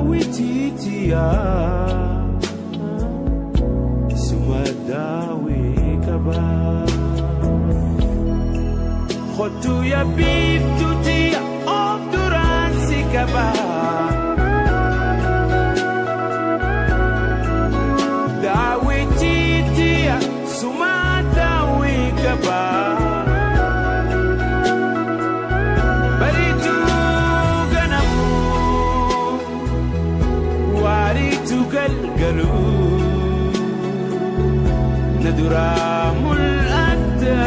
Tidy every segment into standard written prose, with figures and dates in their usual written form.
daawitiitiya suma daawii qaba kottu ya biiftuutiya of duraan si qaba daawitiitiya suma daawii qaba galgalu naduramul adda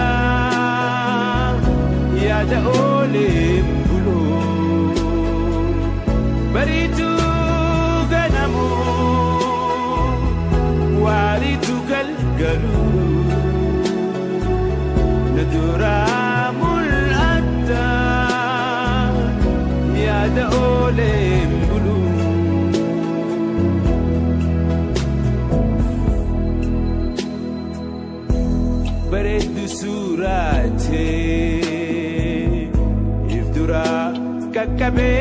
yaada ooleen bulu bariitu ganamu waariitu galgalu naduramul adda yaada ooleen bulu bareedu suuraate ifdura kakkabee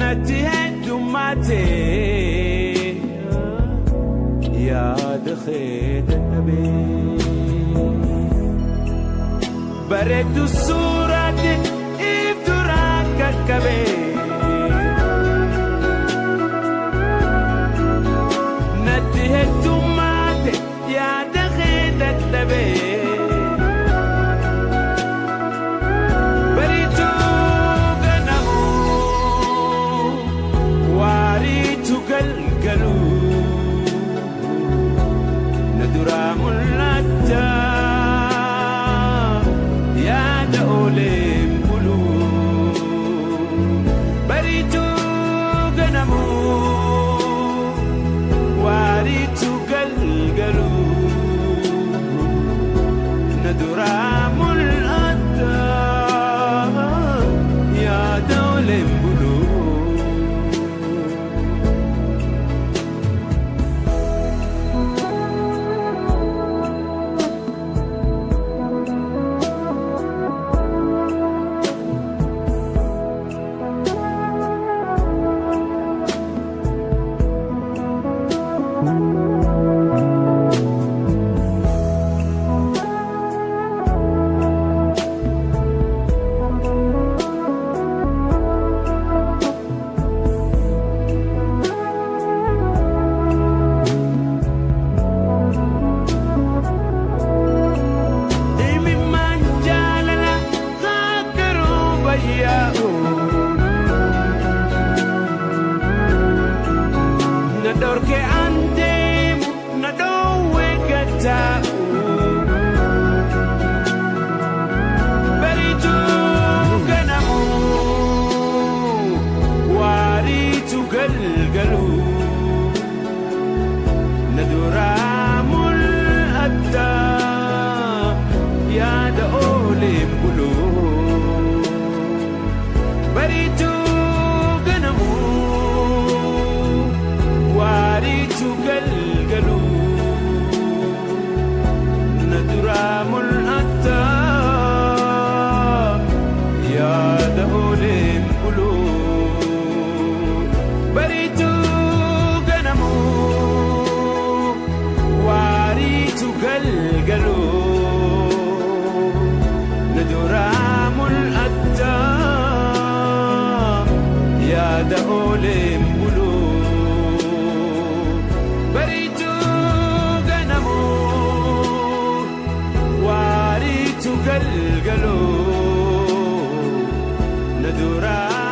natti heddummaate yaada kee dadhabee bareedu suuraate ifdura kakkabee natti heddummaate yaada kee dadhabee bariitu ganamu waariitu galgalu naduraa mul'atta yaada ooleen bulu bariitu ganamu waariitu galgalu naduramul adda yaada ooleen bulu nadorke andemu nadowe gatau baritu ganamu waritu galgalu naduramul adda yaada ooleen bulu baritu ganamu waariitu galgalu naduramul adda yaada ooleen bulu bariitu ganamu waariitu galgalu naduramul adda yaada ooleen bulu bariitu ganamu waariitu galgalu naduraa